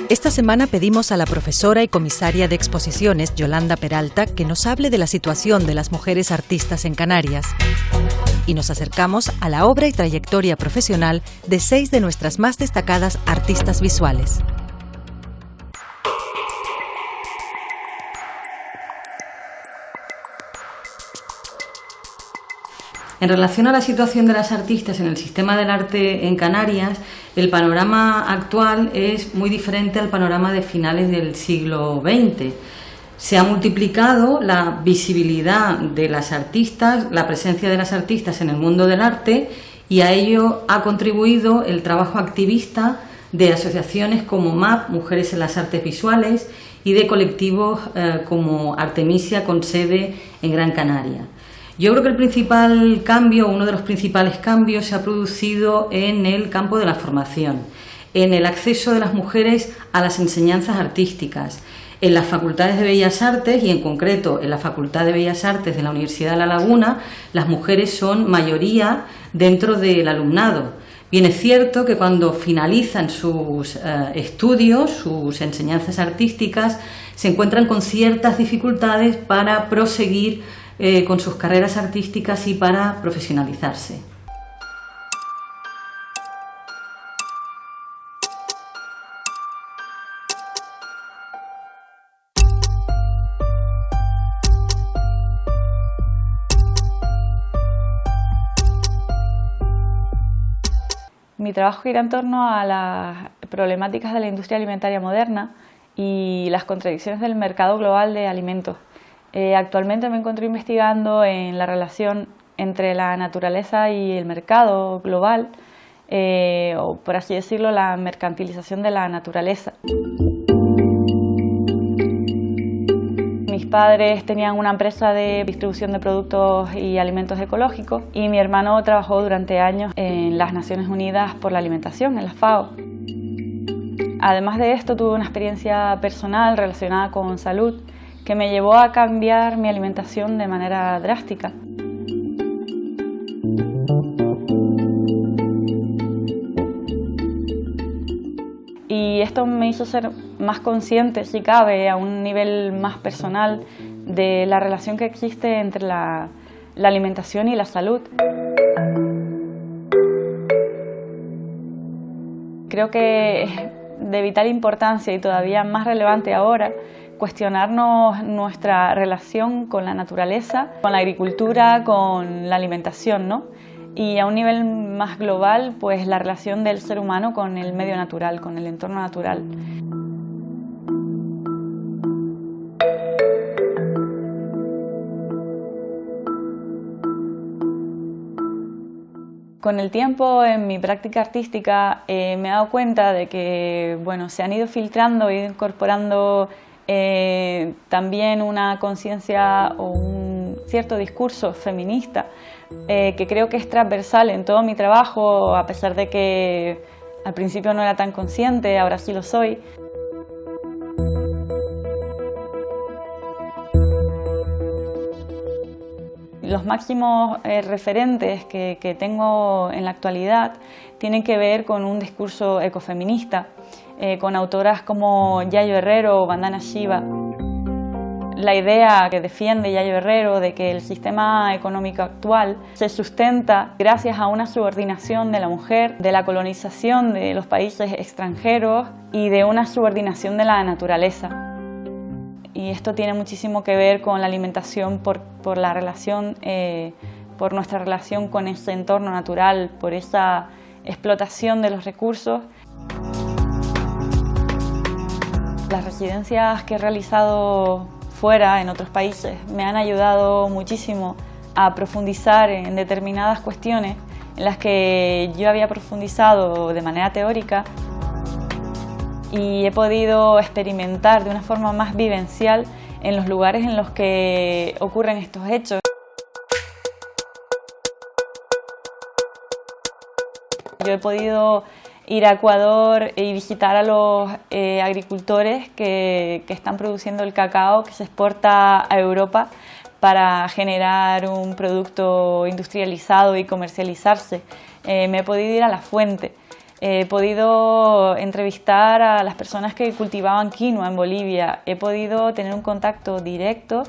Esta semana pedimos a la profesora y comisaria de exposiciones, Yolanda Peralta, que nos hable de la situación de las mujeres artistas en Canarias. Y nos acercamos a la obra y trayectoria profesional de 6 de nuestras más destacadas artistas visuales. En relación a la situación de las artistas en el sistema del arte en Canarias, el panorama actual es muy diferente al panorama de finales del siglo XX. Se ha multiplicado la visibilidad de las artistas, la presencia de las artistas en el mundo del arte, y a ello ha contribuido el trabajo activista de asociaciones como MAP, Mujeres en las Artes Visuales, y de colectivos como Artemisia, con sede en Gran Canaria. Yo creo que el principal cambio, uno de los principales cambios, se ha producido en el campo de la formación, en el acceso de las mujeres a las enseñanzas artísticas. En las facultades de Bellas Artes, y en concreto en la Facultad de Bellas Artes de la Universidad de La Laguna, las mujeres son mayoría dentro del alumnado. Bien, es cierto que cuando finalizan sus estudios, sus enseñanzas artísticas, se encuentran con ciertas dificultades para proseguir con sus carreras artísticas y para profesionalizarse. Mi trabajo gira en torno a las problemáticas de la industria alimentaria moderna y las contradicciones del mercado global de alimentos. Actualmente me encuentro investigando en la relación entre la naturaleza y el mercado global, o por así decirlo, la mercantilización de la naturaleza. Mis padres tenían una empresa de distribución de productos y alimentos ecológicos y mi hermano trabajó durante años en las Naciones Unidas por la Alimentación, en la FAO. Además de esto, tuve una experiencia personal relacionada con salud que me llevó a cambiar mi alimentación de manera drástica. Y esto me hizo ser más consciente, si cabe, a un nivel más personal, de la relación que existe entre la alimentación y la salud. Creo que es de vital importancia y todavía más relevante ahora cuestionarnos nuestra relación con la naturaleza, con la agricultura, con la alimentación, ¿no? Y a un nivel más global, pues la relación del ser humano con el medio natural, con el entorno natural. Con el tiempo, en mi práctica artística, me he dado cuenta de que, bueno, se han ido filtrando e incorporando también una conciencia o un cierto discurso feminista que creo que es transversal en todo mi trabajo, a pesar de que al principio no era tan consciente, ahora sí lo soy. Los máximos referentes que tengo en la actualidad tienen que ver con un discurso ecofeminista, con autoras como Yayo Herrero o Vandana Shiva. La idea que defiende Yayo Herrero de que el sistema económico actual se sustenta gracias a una subordinación de la mujer, de la colonización de los países extranjeros y de una subordinación de la naturaleza. Y esto tiene muchísimo que ver con la alimentación por la relación, por nuestra relación con ese entorno natural, por esa explotación de los recursos. Las residencias que he realizado fuera, en otros países, me han ayudado muchísimo a profundizar en determinadas cuestiones en las que yo había profundizado de manera teórica y he podido experimentar de una forma más vivencial en los lugares en los que ocurren estos hechos. Yo he podido ir a Ecuador y visitar a los agricultores que están produciendo el cacao que se exporta a Europa para generar un producto industrializado y comercializarse. Me he podido ir a la fuente. He podido entrevistar a las personas que cultivaban quinoa en Bolivia, he podido tener un contacto directo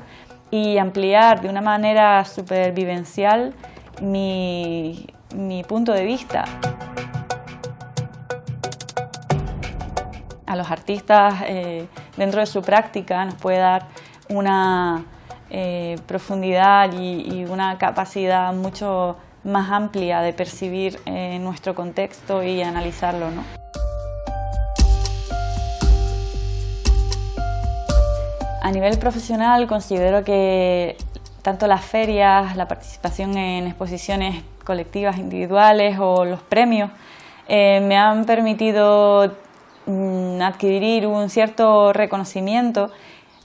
y ampliar de una manera súper vivencial mi punto de vista. A los artistas, dentro de su práctica, nos puede dar una profundidad y una capacidad mucho más amplia de percibir nuestro contexto y analizarlo, ¿no? A nivel profesional considero que tanto las ferias, la participación en exposiciones colectivas, individuales o los premios me han permitido adquirir un cierto reconocimiento,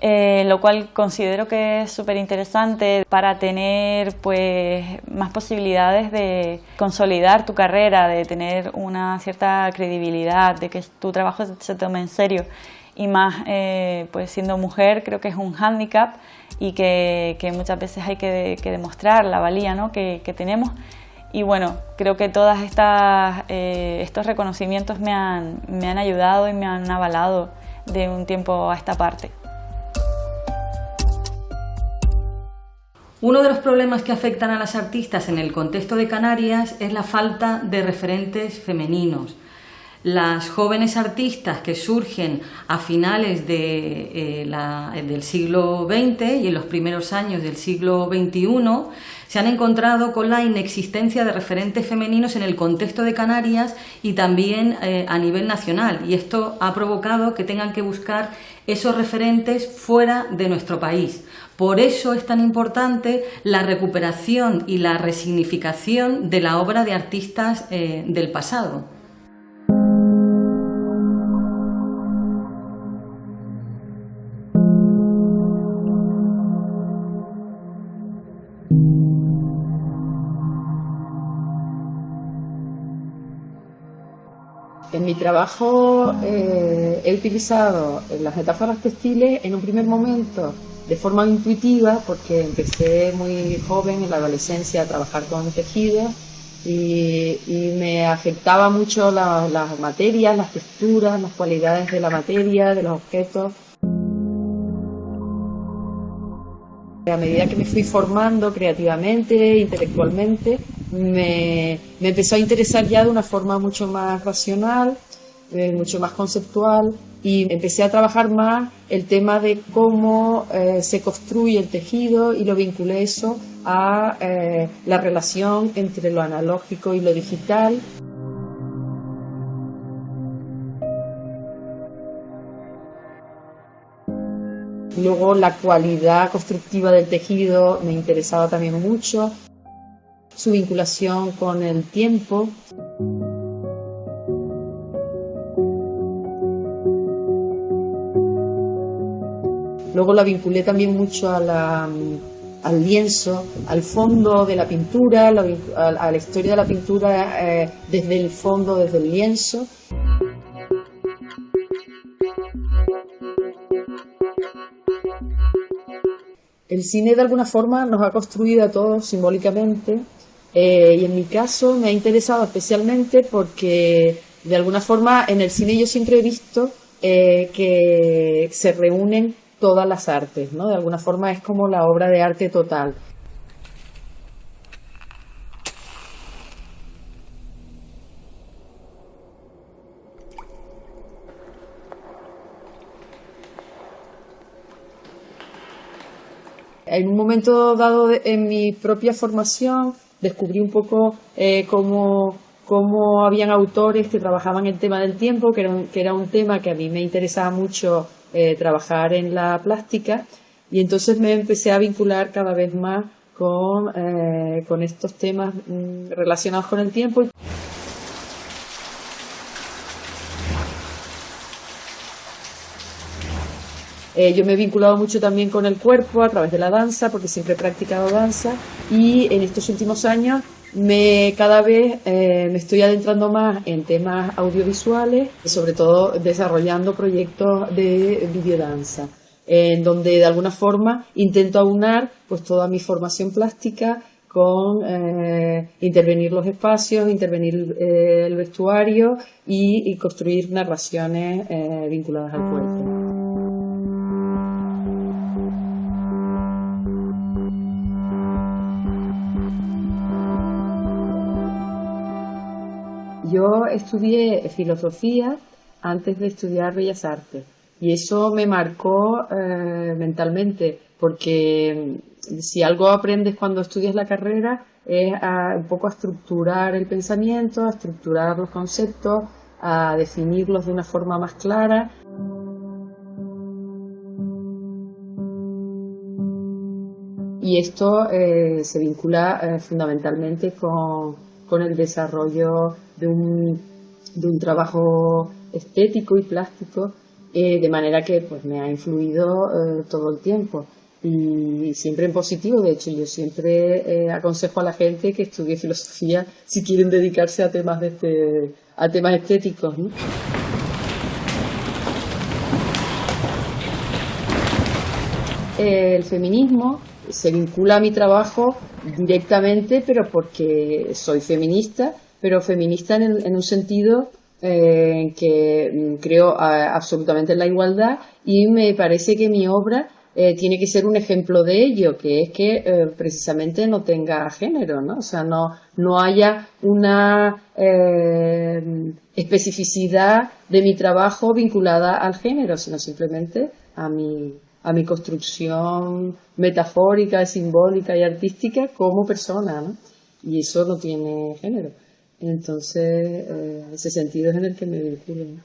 lo cual considero que es súper interesante para tener pues más posibilidades de consolidar tu carrera, de tener una cierta credibilidad, de que tu trabajo se tome en serio. Y más pues siendo mujer creo que es un hándicap y que muchas veces hay que demostrar la valía, ¿no?, que tenemos. Y bueno, creo que todas estos reconocimientos me han ayudado y me han avalado de un tiempo a esta parte. Uno de los problemas que afectan a las artistas en el contexto de Canarias es la falta de referentes femeninos. Las jóvenes artistas que surgen a finales del siglo XX y en los primeros años del siglo XXI se han encontrado con la inexistencia de referentes femeninos en el contexto de Canarias y también a nivel nacional, y esto ha provocado que tengan que buscar esos referentes fuera de nuestro país. Por eso es tan importante la recuperación y la resignificación de la obra de artistas del pasado. En mi trabajo he utilizado las metáforas textiles en un primer momento de forma intuitiva, porque empecé muy joven en la adolescencia a trabajar con tejidos y me afectaba mucho las materias, las texturas, las cualidades de la materia, de los objetos. A medida que me fui formando creativamente, intelectualmente, me empezó a interesar ya de una forma mucho más racional, mucho más conceptual, y empecé a trabajar más el tema de cómo se construye el tejido, y lo vinculé eso a la relación entre lo analógico y lo digital. Luego la cualidad constructiva del tejido me interesaba también mucho, su vinculación con el tiempo. Luego la vinculé también mucho al lienzo, al fondo de la pintura, a la historia de la pintura desde el fondo, desde el lienzo. El cine de alguna forma nos ha construido a todos simbólicamente, y en mi caso me ha interesado especialmente porque de alguna forma en el cine yo siempre he visto que se reúnen todas las artes, ¿no? De alguna forma es como la obra de arte total. En un momento dado en mi propia formación descubrí un poco cómo habían autores que trabajaban el tema del tiempo, que era un tema que a mí me interesaba mucho trabajar en la plástica, y entonces me empecé a vincular cada vez más con estos temas relacionados con el tiempo. Yo me he vinculado mucho también con el cuerpo a través de la danza, porque siempre he practicado danza, y en estos últimos años cada vez me estoy adentrando más en temas audiovisuales, sobre todo desarrollando proyectos de videodanza, en donde de alguna forma intento aunar pues toda mi formación plástica con intervenir los espacios, intervenir el vestuario y construir narraciones vinculadas al cuerpo. Yo estudié filosofía antes de estudiar Bellas Artes y eso me marcó mentalmente, porque si algo aprendes cuando estudias la carrera es un poco a estructurar el pensamiento, a estructurar los conceptos, a definirlos de una forma más clara. Y esto se vincula fundamentalmente con el desarrollo de un trabajo estético y plástico, de manera que pues me ha influido todo el tiempo y siempre en positivo. De hecho, yo siempre aconsejo a la gente que estudie filosofía si quieren dedicarse a temas a temas estéticos, ¿no? El feminismo se vincula a mi trabajo directamente, pero porque soy feminista, pero feminista en un sentido que creo absolutamente en la igualdad, y me parece que mi obra tiene que ser un ejemplo de ello, que es que precisamente no tenga género, ¿no? O sea, no haya una especificidad de mi trabajo vinculada al género, sino simplemente a mi construcción metafórica, simbólica y artística como persona, ¿no? Y eso no tiene género. Entonces, ese sentido es en el que me vinculo, ¿no?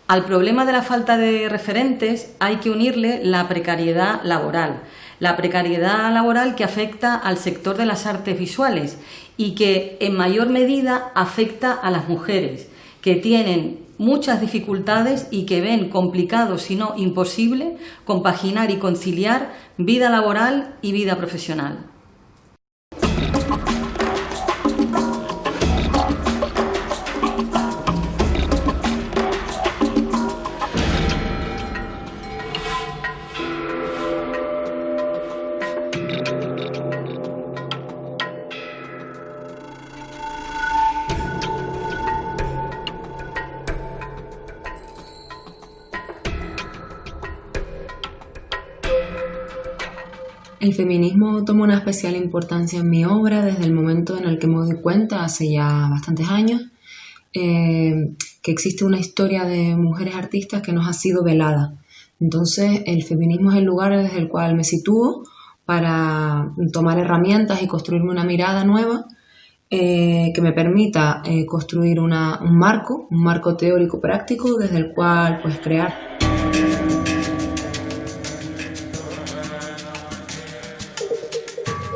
Al problema de la falta de referentes hay que unirle la precariedad laboral. La precariedad laboral que afecta al sector de las artes visuales y que en mayor medida afecta a las mujeres, que tienen muchas dificultades y que ven complicado, si no imposible, compaginar y conciliar vida laboral y vida profesional. El feminismo toma una especial importancia en mi obra desde el momento en el que me doy cuenta, hace ya bastantes años, que existe una historia de mujeres artistas que nos ha sido velada. Entonces, el feminismo es el lugar desde el cual me sitúo para tomar herramientas y construirme una mirada nueva que me permita construir un marco teórico práctico desde el cual pues crear.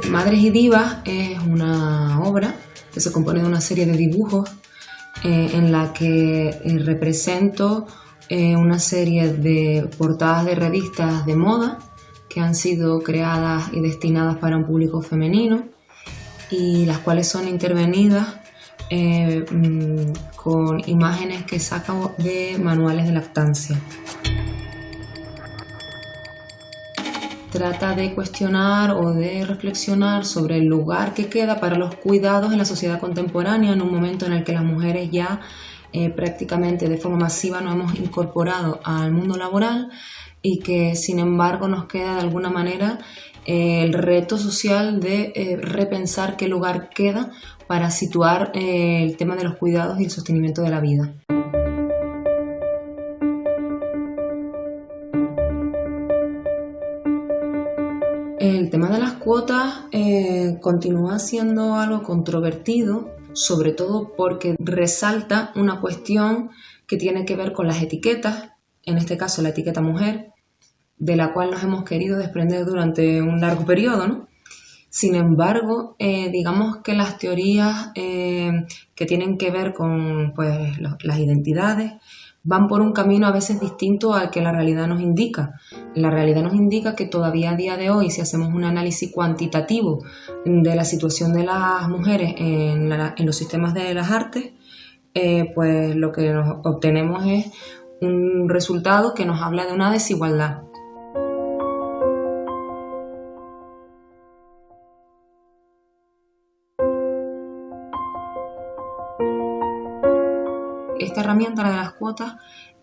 Madres y Divas es una obra que se compone de una serie de dibujos en la que represento una serie de portadas de revistas de moda que han sido creadas y destinadas para un público femenino y las cuales son intervenidas con imágenes que saco de manuales de lactancia. Trata de cuestionar o de reflexionar sobre el lugar que queda para los cuidados en la sociedad contemporánea en un momento en el que las mujeres ya prácticamente de forma masiva nos hemos incorporado al mundo laboral y que sin embargo nos queda de alguna manera el reto social de repensar qué lugar queda para situar el tema de los cuidados y el sostenimiento de la vida. El tema de las cuotas continúa siendo algo controvertido, sobre todo porque resalta una cuestión que tiene que ver con las etiquetas, en este caso la etiqueta mujer, de la cual nos hemos querido desprender durante un largo periodo, ¿no? Sin embargo, digamos que las teorías que tienen que ver con pues, las identidades van por un camino a veces distinto al que la realidad nos indica. La realidad nos indica que todavía a día de hoy, si hacemos un análisis cuantitativo de la situación de las mujeres en los sistemas de las artes, pues lo que nos obtenemos es un resultado que nos habla de una desigualdad. herramienta, la de las cuotas,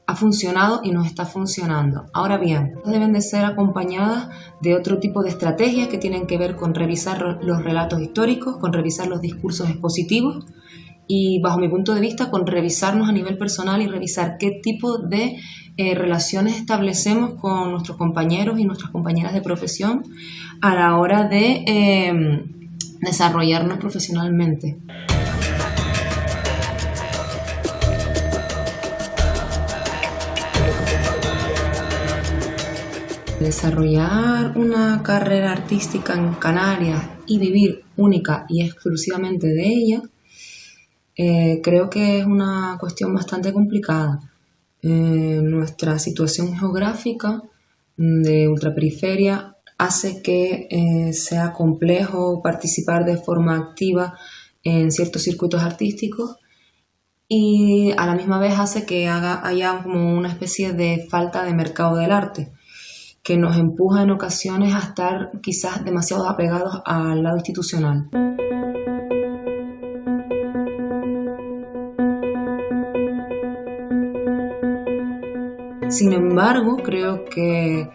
ha funcionado y nos está funcionando. Ahora bien, deben de ser acompañadas de otro tipo de estrategias que tienen que ver con revisar los relatos históricos, con revisar los discursos expositivos y, bajo mi punto de vista, con revisarnos a nivel personal y revisar qué tipo de relaciones establecemos con nuestros compañeros y nuestras compañeras de profesión a la hora de desarrollarnos profesionalmente. Desarrollar una carrera artística en Canarias y vivir única y exclusivamente de ella, creo que es una cuestión bastante complicada. Nuestra situación geográfica de ultraperiferia hace que sea complejo participar de forma activa en ciertos circuitos artísticos y a la misma vez hace que haya como una especie de falta de mercado del arte, que nos empuja en ocasiones a estar quizás demasiado apegados al lado institucional. Sin embargo, creo que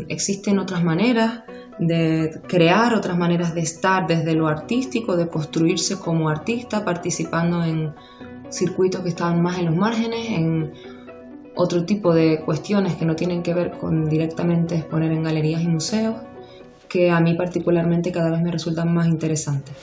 existen otras maneras de crear, otras maneras de estar desde lo artístico, de construirse como artista, participando en circuitos que estaban más en los márgenes, en otro tipo de cuestiones que no tienen que ver con directamente exponer en galerías y museos, que a mí particularmente cada vez me resultan más interesantes.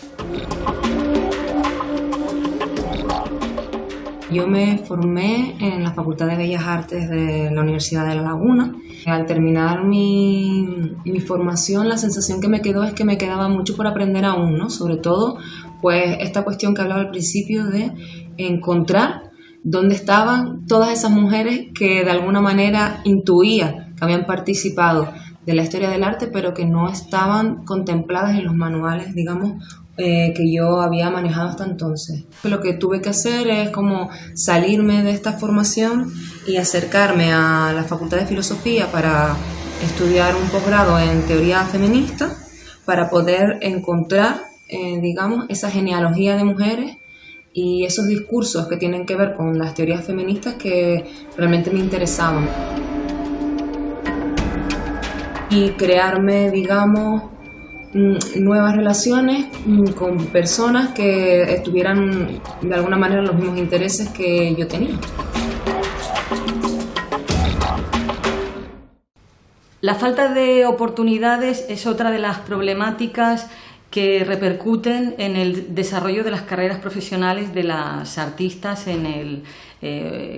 Yo me formé en la Facultad de Bellas Artes de la Universidad de La Laguna. Al terminar mi formación, la sensación que me quedó es que me quedaba mucho por aprender aún, ¿no? Sobre todo, pues esta cuestión que hablaba al principio de encontrar dónde estaban todas esas mujeres que de alguna manera intuía que habían participado de la historia del arte, pero que no estaban contempladas en los manuales, digamos, que yo había manejado hasta entonces. Lo que tuve que hacer es como salirme de esta formación y acercarme a la Facultad de Filosofía para estudiar un posgrado en teoría feminista, para poder encontrar, digamos, esa genealogía de mujeres y esos discursos que tienen que ver con las teorías feministas que realmente me interesaban. Y crearme, digamos, nuevas relaciones con personas que tuvieran de alguna manera los mismos intereses que yo tenía. La falta de oportunidades es otra de las problemáticas que repercuten en el desarrollo de las carreras profesionales de las artistas en el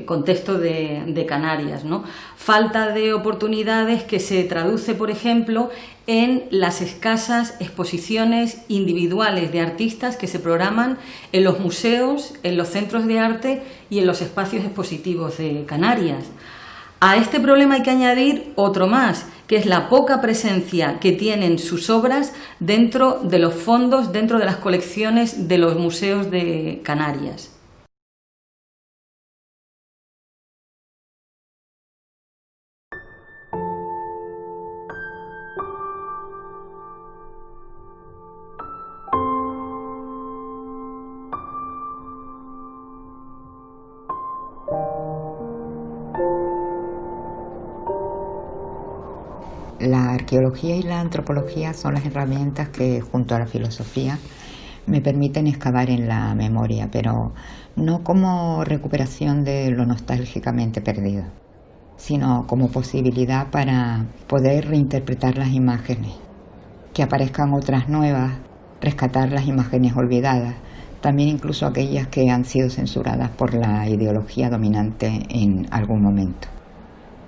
contexto de Canarias, ¿no? Falta de oportunidades que se traduce, por ejemplo, en las escasas exposiciones individuales de artistas que se programan en los museos, en los centros de arte y en los espacios expositivos de Canarias. A este problema hay que añadir otro más, que es la poca presencia que tienen sus obras dentro de los fondos, dentro de las colecciones de los museos de Canarias. La arqueología y la antropología son las herramientas que, junto a la filosofía, me permiten excavar en la memoria, pero no como recuperación de lo nostálgicamente perdido, sino como posibilidad para poder reinterpretar las imágenes, que aparezcan otras nuevas, rescatar las imágenes olvidadas, también incluso aquellas que han sido censuradas por la ideología dominante en algún momento.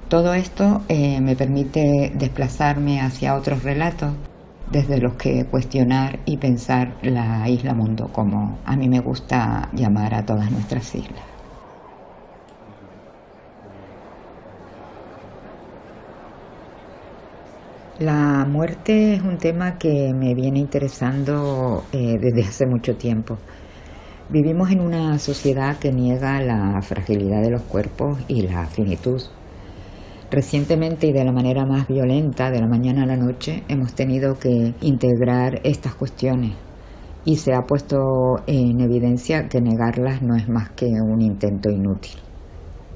Todo esto me permite desplazarme hacia otros relatos desde los que cuestionar y pensar la isla mundo, como a mí me gusta llamar a todas nuestras islas. La muerte es un tema que me viene interesando desde hace mucho tiempo. Vivimos en una sociedad que niega la fragilidad de los cuerpos y la finitud. Recientemente y de la manera más violenta, de la mañana a la noche, hemos tenido que integrar estas cuestiones y se ha puesto en evidencia que negarlas no es más que un intento inútil.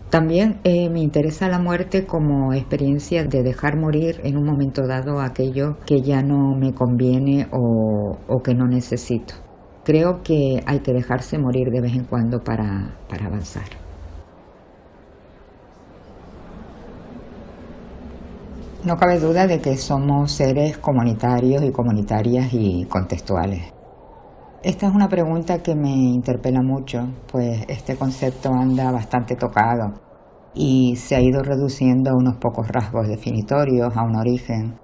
También me interesa la muerte como experiencia de dejar morir en un momento dado aquello que ya no me conviene o que no necesito. Creo que hay que dejarse morir de vez en cuando para avanzar. No cabe duda de que somos seres comunitarios y comunitarias y contextuales. Esta es una pregunta que me interpela mucho, pues este concepto anda bastante tocado y se ha ido reduciendo a unos pocos rasgos definitorios, a un origen,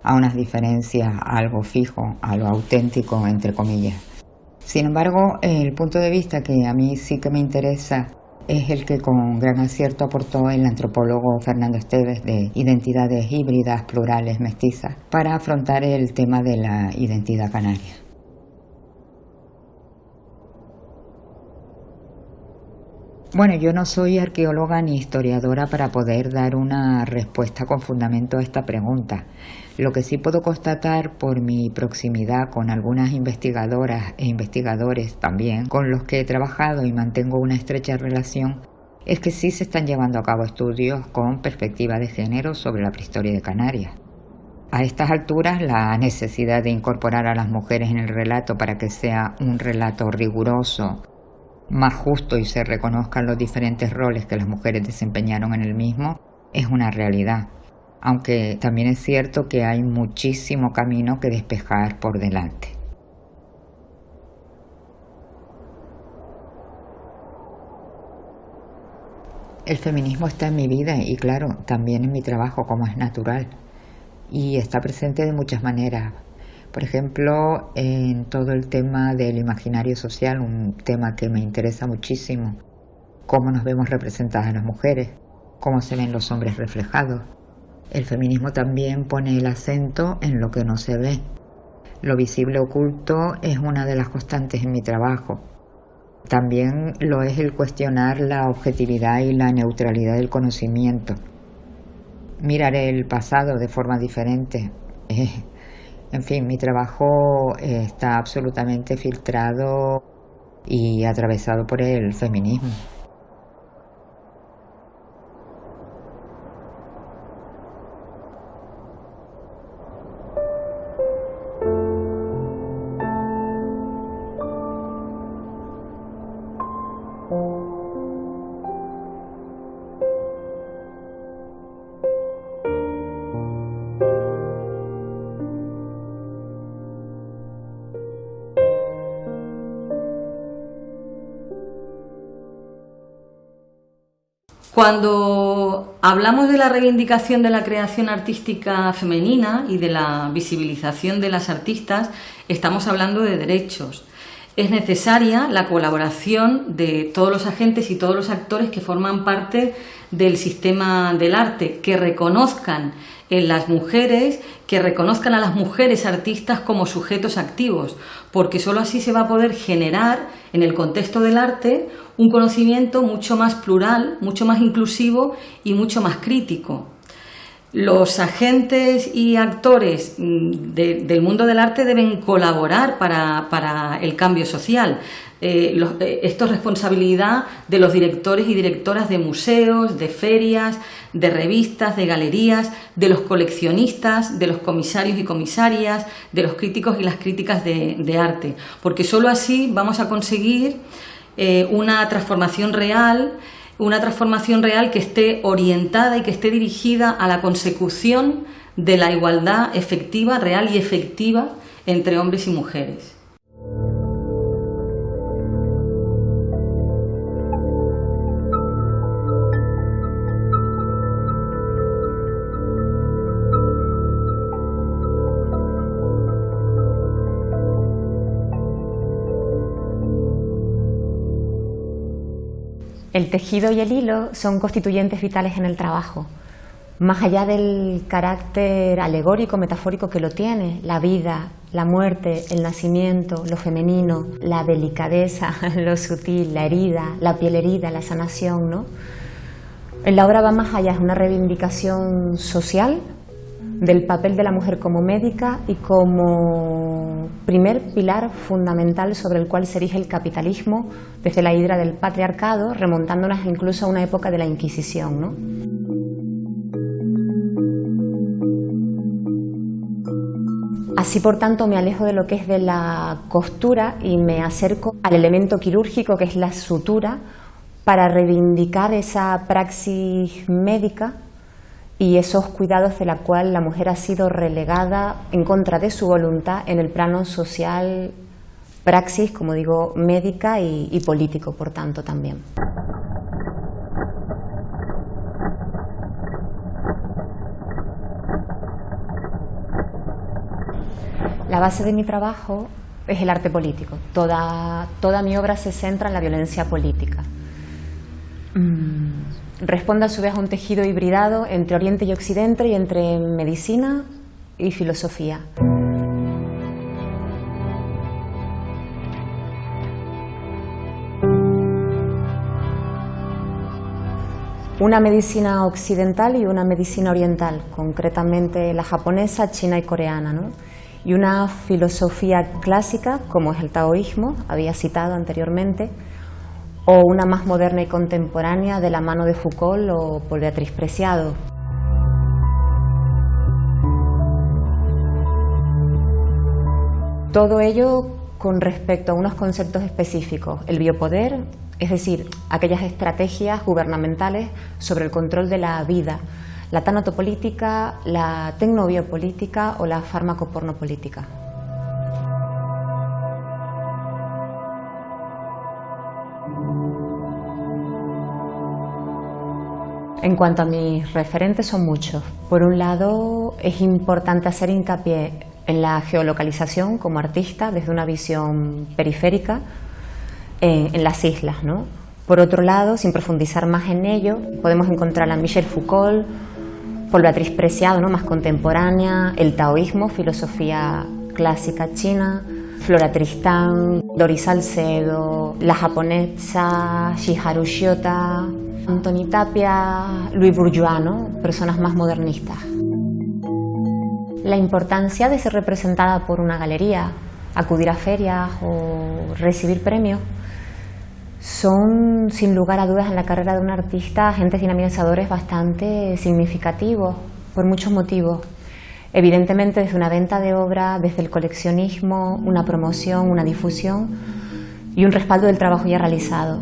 a unas diferencias, a algo fijo, a lo auténtico, entre comillas. Sin embargo, el punto de vista que a mí sí que me interesa es el que con gran acierto aportó el antropólogo Fernando Esteves de identidades híbridas, plurales, mestizas, para afrontar el tema de la identidad canaria. Bueno, yo no soy arqueóloga ni historiadora para poder dar una respuesta con fundamento a esta pregunta. Lo que sí puedo constatar por mi proximidad con algunas investigadoras e investigadores también, con los que he trabajado y mantengo una estrecha relación, es que sí se están llevando a cabo estudios con perspectiva de género sobre la prehistoria de Canarias. A estas alturas, la necesidad de incorporar a las mujeres en el relato para que sea un relato riguroso, más justo y se reconozcan los diferentes roles que las mujeres desempeñaron en el mismo, es una realidad, aunque también es cierto que hay muchísimo camino que despejar por delante. El feminismo está en mi vida y claro, también en mi trabajo, como es natural, y está presente de muchas maneras. Por ejemplo, en todo el tema del imaginario social, un tema que me interesa muchísimo, cómo nos vemos representadas las mujeres, cómo se ven los hombres reflejados. El feminismo también pone el acento en lo que no se ve. Lo visible oculto es una de las constantes en mi trabajo. También lo es el cuestionar la objetividad y la neutralidad del conocimiento. Mirar el pasado de forma diferente. En fin, mi trabajo está absolutamente filtrado y atravesado por el feminismo. Cuando hablamos de la reivindicación de la creación artística femenina y de la visibilización de las artistas, estamos hablando de derechos. Es necesaria la colaboración de todos los agentes y todos los actores que forman parte del sistema del arte, que reconozcan en las mujeres, que reconozcan a las mujeres artistas como sujetos activos, porque solo así se va a poder generar en el contexto del arte un conocimiento mucho más plural, mucho más inclusivo y mucho más crítico. Los agentes y actores del mundo del arte deben colaborar para el cambio social. Esto es responsabilidad de los directores y directoras de museos, de ferias, de revistas, de galerías, de los coleccionistas, de los comisarios y comisarias, de los críticos y las críticas de arte, porque solo así vamos a conseguir una transformación real que esté orientada y que esté dirigida a la consecución de la igualdad efectiva, real y efectiva entre hombres y mujeres. El tejido y el hilo son constituyentes vitales en el trabajo. Más allá del carácter alegórico, metafórico que lo tiene, la vida, la muerte, el nacimiento, lo femenino, la delicadeza, lo sutil, la herida, la piel herida, la sanación, ¿no? En la obra va más allá, es una reivindicación social del papel de la mujer como médica y como primer pilar fundamental sobre el cual se erige el capitalismo desde la hidra del patriarcado, remontándonos incluso a una época de la Inquisición, ¿no? Así, por tanto, me alejo de lo que es de la costura y me acerco al elemento quirúrgico, que es la sutura, para reivindicar esa praxis médica y esos cuidados de la cual la mujer ha sido relegada en contra de su voluntad en el plano social, praxis, como digo, médica y político, por tanto, también. La base de mi trabajo es el arte político. Toda mi obra se centra en la violencia política. Responde a su vez a un tejido hibridado entre Oriente y Occidente y entre medicina y filosofía. Una medicina occidental y una medicina oriental, concretamente la japonesa, china y coreana, ¿no? Y una filosofía clásica, como es el taoísmo, había citado anteriormente, o una más moderna y contemporánea de la mano de Foucault o por Beatriz Preciado. Todo ello con respecto a unos conceptos específicos: el biopoder, es decir, aquellas estrategias gubernamentales sobre el control de la vida, la tanatopolítica, la tecnobiopolítica o la farmacopornopolítica. En cuanto a mis referentes, son muchos. Por un lado, es importante hacer hincapié en la geolocalización como artista desde una visión periférica en las islas, ¿no? Por otro lado, sin profundizar más en ello, podemos encontrar a Michel Foucault, por Beatriz Preciado, ¿no?, más contemporánea, el taoísmo, filosofía clásica china, Flora Tristán, Dori Salcedo, la japonesa Shiharu Shiota, Antoni Tapia, Louis Bourgeois, ¿no?, personas más modernistas. La importancia de ser representada por una galería, acudir a ferias o recibir premios son, sin lugar a dudas, en la carrera de un artista, agentes dinamizadores bastante significativos, por muchos motivos. Evidentemente, desde una venta de obra, desde el coleccionismo, una promoción, una difusión y un respaldo del trabajo ya realizado.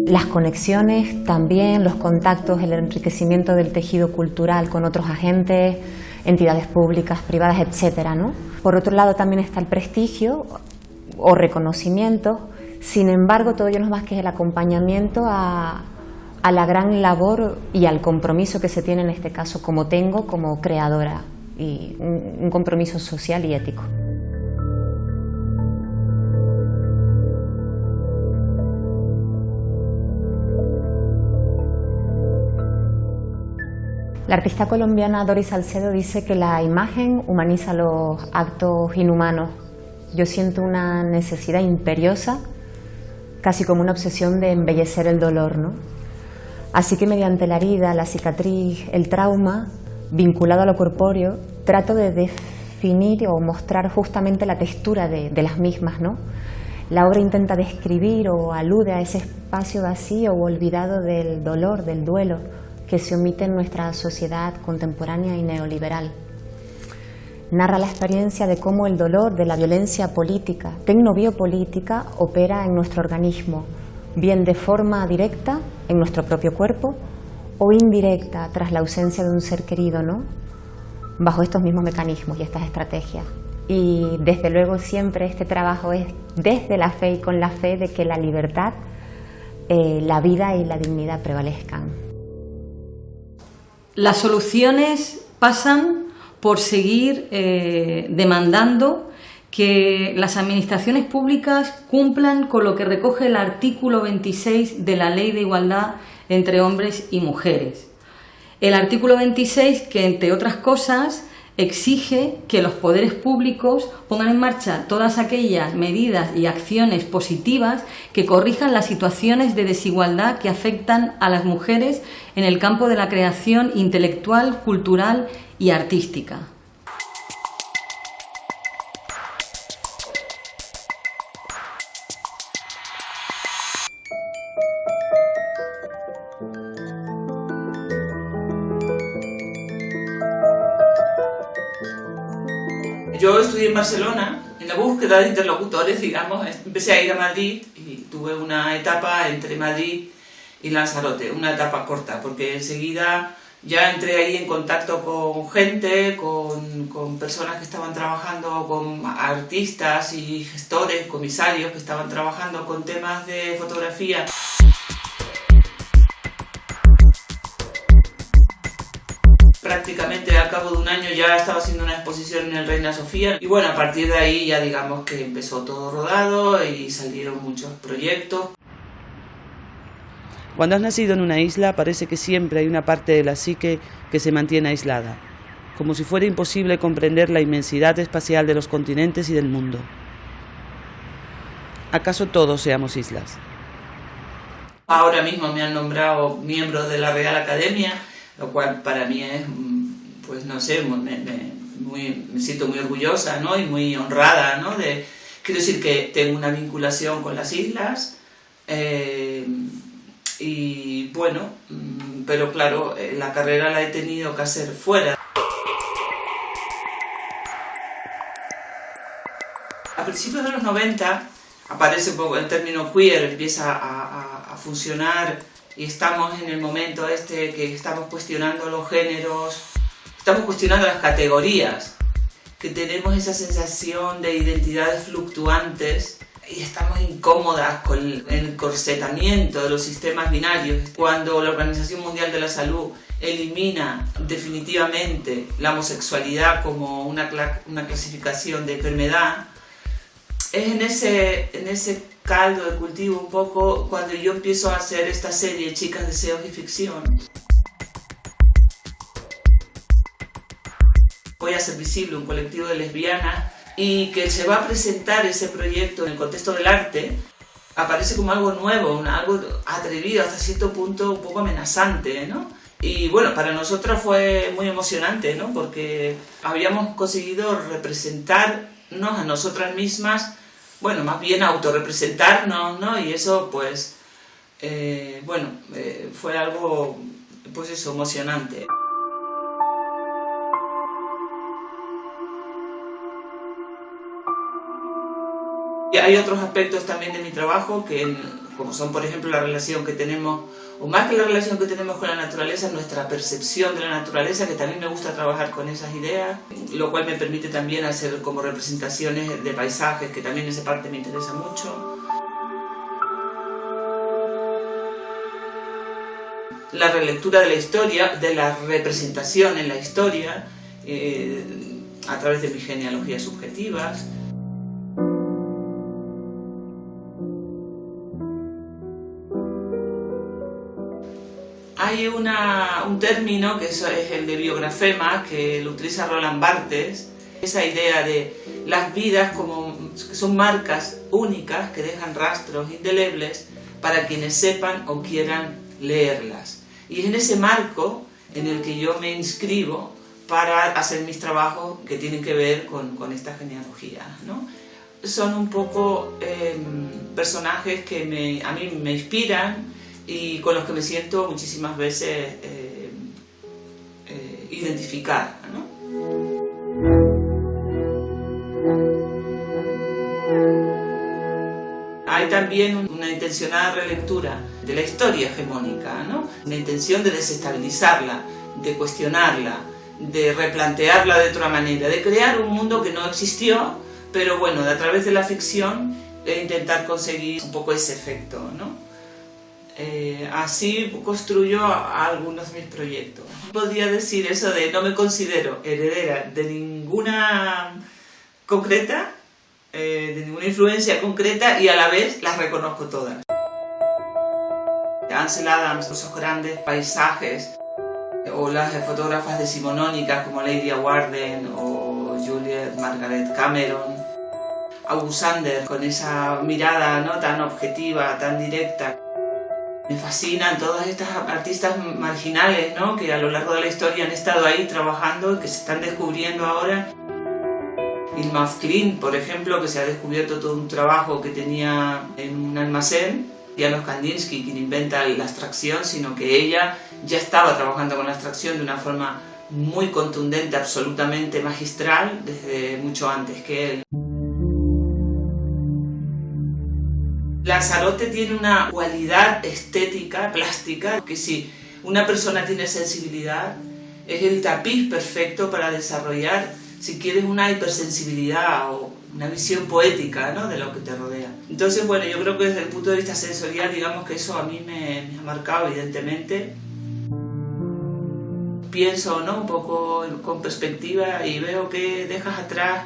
Las conexiones también, los contactos, el enriquecimiento del tejido cultural con otros agentes, entidades públicas, privadas, etcétera, ¿no? Por otro lado, también está el prestigio o reconocimiento. Sin embargo, todo ello no es más que el acompañamiento a la gran labor y al compromiso que se tiene en este caso como creadora, y un compromiso social y ético. La artista colombiana Dori Salcedo dice que la imagen humaniza los actos inhumanos. Yo siento una necesidad imperiosa, casi como una obsesión de embellecer el dolor, ¿no? Así que mediante la herida, la cicatriz, el trauma, vinculado a lo corpóreo, trato de definir o mostrar justamente la textura de las mismas, ¿no? La obra intenta describir o alude a ese espacio vacío o olvidado del dolor, del duelo, que se omite en nuestra sociedad contemporánea y neoliberal. Narra la experiencia de cómo el dolor de la violencia política, tecnobiopolítica, opera en nuestro organismo, bien de forma directa en nuestro propio cuerpo o indirecta tras la ausencia de un ser querido, ¿no?, bajo estos mismos mecanismos y estas estrategias. Y desde luego siempre este trabajo es desde la fe y con la fe de que la libertad, la vida y la dignidad prevalezcan. Las soluciones pasan por seguir demandando que las administraciones públicas cumplan con lo que recoge el artículo 26 de la Ley de Igualdad entre Hombres y Mujeres. El artículo 26, que entre otras cosas exige que los poderes públicos pongan en marcha todas aquellas medidas y acciones positivas que corrijan las situaciones de desigualdad que afectan a las mujeres en el campo de la creación intelectual, cultural y artística. Yo estudié en Barcelona, en la búsqueda de interlocutores, digamos, empecé a ir a Madrid y tuve una etapa entre Madrid y Lanzarote, una etapa corta, porque enseguida ya entré ahí en contacto con gente, con personas que estaban trabajando, con artistas y gestores, comisarios que estaban trabajando con temas de fotografía. Prácticamente al cabo de un año ya estaba haciendo una exposición en el Reina Sofía y bueno, a partir de ahí ya digamos que empezó todo rodado y salieron muchos proyectos. Cuando has nacido en una isla parece que siempre hay una parte de la psique que se mantiene aislada, como si fuera imposible comprender la inmensidad espacial de los continentes y del mundo. ¿Acaso todos seamos islas? Ahora mismo me han nombrado miembro de la Real Academia, lo cual para mí es, pues no sé, me siento muy orgullosa, ¿no? Y muy honrada, ¿no? Quiero decir que tengo una vinculación con las islas y bueno, pero claro, la carrera la he tenido que hacer fuera. A principios de los 90 aparece un poco el término queer, empieza a funcionar. Y estamos en el momento este que estamos cuestionando los géneros, estamos cuestionando las categorías, que tenemos esa sensación de identidades fluctuantes y estamos incómodas con el encorsetamiento de los sistemas binarios. Cuando la Organización Mundial de la Salud elimina definitivamente la homosexualidad como una clasificación de enfermedad, es en ese caldo de cultivo un poco cuando yo empiezo a hacer esta serie Chicas, Deseos y Ficción. Voy a hacer visible un colectivo de lesbianas y que se va a presentar ese proyecto en el contexto del arte, aparece como algo nuevo, algo atrevido, hasta cierto punto un poco amenazante, ¿no? Y bueno, para nosotras fue muy emocionante, ¿no? Porque habíamos conseguido representarnos a nosotras mismas, bueno, más bien autorrepresentarnos, ¿no? Y eso, pues, fue algo, pues eso, emocionante. Y hay otros aspectos también de mi trabajo que, como son, por ejemplo, la relación que tenemos, o más que la relación que tenemos con la naturaleza, nuestra percepción de la naturaleza, que también me gusta trabajar con esas ideas, lo cual me permite también hacer como representaciones de paisajes, que también esa parte me interesa mucho. La relectura de la historia, de la representación en la historia, a través de mis genealogías subjetivas. Hay un término que es el de biografema, que lo utiliza Roland Barthes, esa idea de las vidas como que son marcas únicas que dejan rastros indelebles para quienes sepan o quieran leerlas. Y es en ese marco en el que yo me inscribo para hacer mis trabajos que tienen que ver con esta genealogía, ¿no? Son un poco personajes que a mí me inspiran y con los que me siento muchísimas veces identificada, ¿no? Hay también una intencionada relectura de la historia hegemónica, ¿no? Una intención de desestabilizarla, de cuestionarla, de replantearla de otra manera, de crear un mundo que no existió, pero bueno, a través de la ficción intentar conseguir un poco ese efecto, ¿no? Así construyo algunos de mis proyectos. Podría decir eso de no me considero heredera de ninguna concreta, de ninguna influencia concreta, y a la vez las reconozco todas. Ansel Adams, esos grandes paisajes, O las fotógrafas decimonónicas como Lydia Warden o Juliet Margaret Cameron. August Sander con esa mirada, ¿no?, tan objetiva, tan directa. Me fascinan todas estas artistas marginales, ¿no?, que a lo largo de la historia han estado ahí trabajando y que se están descubriendo ahora. Irma Klein, por ejemplo, que se ha descubierto todo un trabajo que tenía en un almacén. Janusz Kandinsky, quien inventa la abstracción, sino que ella ya estaba trabajando con la abstracción de una forma muy contundente, absolutamente magistral, desde mucho antes que él. Lanzarote tiene una cualidad estética, plástica, que si una persona tiene sensibilidad, es el tapiz perfecto para desarrollar, si quieres, una hipersensibilidad o una visión poética, ¿no?, de lo que te rodea. Entonces, bueno, yo creo que desde el punto de vista sensorial, digamos que eso a mí me ha marcado, evidentemente. Pienso, ¿no?, un poco con perspectiva y veo que dejas atrás,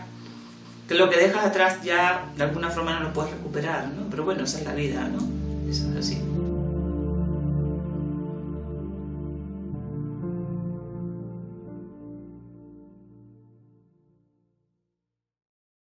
que lo que dejas atrás ya de alguna forma no lo puedes recuperar, ¿no? Pero bueno, esa es la vida, ¿no? Eso es así.